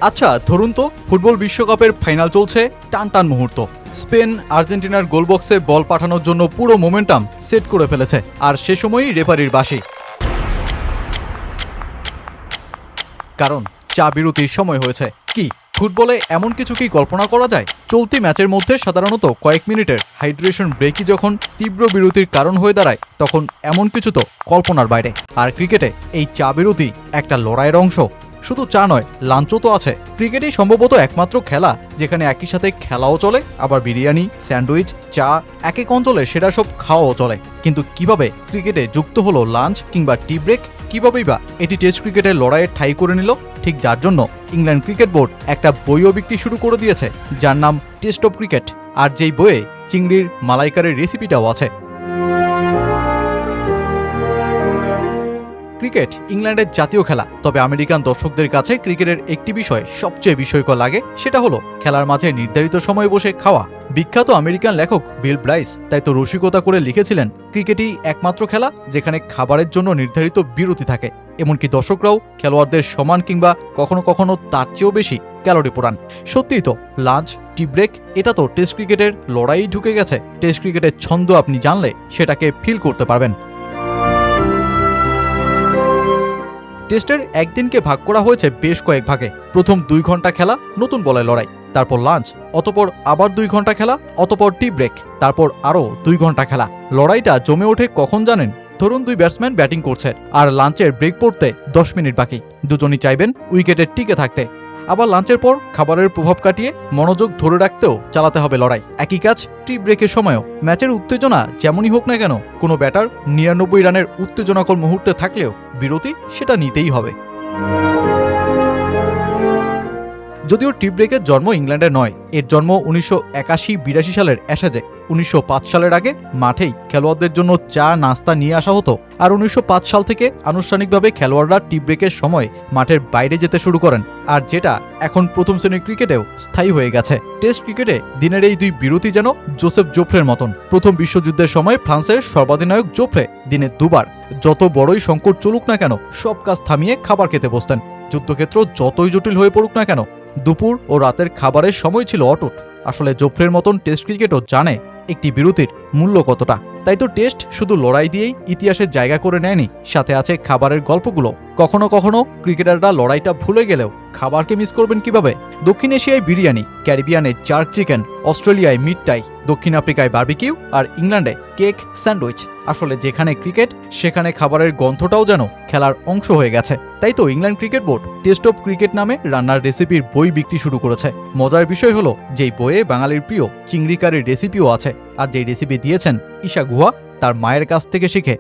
আচ্ছা ধরুন তো, ফুটবল বিশ্বকাপের ফাইনাল চলছে, টান টান মুহূর্ত। স্পেন আর্জেন্টিনার গোলবক্সে বল পাঠানোর জন্য পুরো মোমেন্টাম সেট করে ফেলেছে, আর সে সময়ই রেফারির বাঁশি। কারণ চা বিরতির সময় হয়েছে। কি ফুটবলে এমন কিছু কি কল্পনা করা যায়? চলতি ম্যাচের মধ্যে সাধারণত কয়েক মিনিটের হাইড্রেশন ব্রেকই যখন তীব্র বিরতির কারণ হয়ে দাঁড়ায়, তখন এমন কিছু তো কল্পনার বাইরে। আর ক্রিকেটে এই চা বিরতি একটা লড়াইয়ের অংশ। শুধু চা নয়, লাঞ্চও তো আছে। ক্রিকেটই সম্ভবত একমাত্র খেলা যেখানে একই সাথে খেলাও চলে, আবার বিরিয়ানি, স্যান্ডউইচ, চা, এক এক অঞ্চলে সেটা সব খাওয়াও চলে। কিন্তু কিভাবে ক্রিকেটে যুক্ত হলো লাঞ্চ কিংবা টি ব্রেক? কিভাবেই বা এটি টেস্ট ক্রিকেটের লড়াইয়ে ঠাঁই করে নিল? ঠিক যার জন্য ইংল্যান্ড ক্রিকেট বোর্ড একটা বইও বিক্রি শুরু করে দিয়েছে, যার নাম টেস্ট অব ক্রিকেট। আর যেই বইয়ে চিংড়ির মালাইকারের রেসিপিটাও আছে। ক্রিকেট ইংল্যান্ডের জাতীয় খেলা, তবে আমেরিকান দর্শকদের কাছে ক্রিকেটের একটি বিষয় সবচেয়ে বিস্ময়কর লাগে, সেটা হলো খেলার মাঝে নির্ধারিত সময়ে বসে খাওয়া। বিখ্যাত আমেরিকান লেখক বিল ব্রাইস তাই তো রসিকতা করে লিখেছিলেন, ক্রিকেটই একমাত্র খেলা যেখানে খাবারের জন্য নির্ধারিত বিরতি থাকে। এমনকি দর্শকরাও খেলোয়াড়দের সমান কিংবা কখনো কখনো তার চেয়েও বেশি ক্যালোরি পোড়ান। সত্যিই তো, লাঞ্চ, টি ব্রেক, এটা তো টেস্ট ক্রিকেটের লড়াই ঢুকে গেছে। টেস্ট ক্রিকেটের ছন্দ আপনি জানলে সেটাকে ফিল করতে পারবেন। টেস্টের একদিনকে ভাগ করা হয়েছে বেশ কয়েক ভাগে। প্রথম 2 ঘন্টা খেলা, নতুন বলের লড়াই, তারপর লাঞ্চ, অতপর আবার 2 ঘন্টা খেলা, অতপর টি ব্রেক, তারপর আরও 2 ঘন্টা খেলা। লড়াইটা জমে ওঠে কখন জানেন? ধরুন 2 ব্যাটসম্যান ব্যাটিং করছে, আর লাঞ্চের ব্রেক পড়তে 10 মিনিট বাকি। দুজনই চাইবেন উইকেটে টিকে থাকতে। আবার লাঞ্চের পর খাবারের প্রভাব কাটিয়ে মনোযোগ ধরে রাখতেও চালাতে হবে লড়াই। একই কাজ টি ব্রেকের সময়ও। ম্যাচের উত্তেজনা যেমনই হোক না কেন, কোনো ব্যাটার 99 রানের উত্তেজনাকর মুহূর্তে থাকলেও বিরতি সেটা নিতেই হবে। যদিও টি ব্রেকের জন্ম ইংল্যান্ডে নয়, এর জন্ম 1981-82 সালের অ্যাশেজে। 1905 সালের আগে মাঠেই খেলোয়াড়দের জন্য চা নাস্তা নিয়ে আসা হতো, আর 1905 সাল থেকে আনুষ্ঠানিকভাবে খেলোয়াড়রা টি ব্রেকের সময় মাঠের বাইরে যেতে শুরু করেন, আর যেটা এখন প্রথম শ্রেণীর ক্রিকেটেও স্থায়ী হয়ে গেছে। টেস্ট ক্রিকেটে দিনের এই 2 বিরতি যেন জোসেফ জোফ্রের মতন। প্রথম বিশ্বযুদ্ধের সময় ফ্রান্সের সর্বাধিনায়ক জোফ্রে দিনে 2 বার, যত বড়ই সংকট চলুক না কেন, সব কাজ থামিয়ে খাবার খেতে বসতেন। যুদ্ধক্ষেত্র যতই জটিল হয়ে পড়ুক না কেন, দুপুর ও রাতের খাবারের সময় ছিল অটুট। আসলে জোফ্রের মতন টেস্ট ক্রিকেটও জানে একটি বিরতির মূল্য কতটা। তাই তো টেস্ট শুধু লড়াই দিয়েই ইতিহাসের জায়গা করে নেয়নি, সাথে আছে খাবারের গল্পগুলো। কখনো কখনো ক্রিকেটাররা লড়াইটা ভুলে গেলেও খাবারকে মিস করবেন কিভাবে? দক্ষিণ এশিয়ায় বিরিয়ানি, ক্যারিবিয়ানে জার্ক চিকেন, অস্ট্রেলিয়ায় মিট টাই, দক্ষিণ আফ্রিকায় বারবিকিউ, আর ইংল্যান্ডে কেক, স্যান্ডউইচ। আসলে যেখানে ক্রিকেট সেখানে খাবারের গন্ধটাও যেন খেলার অংশ হয়ে গেছে। তাই তো England cricket board test of cricket নামে রান্নার রেসিপির বই বিক্রি শুরু করেছে। মজার বিষয় হলো, যেই বইয়ে বাঙালির প্রিয় চিংড়ি কারির রেসিপিও আছে, আর যেই রেসিপি দিয়েছেন ঈশা গুহা তার মায়ের কাছ থেকে শিখে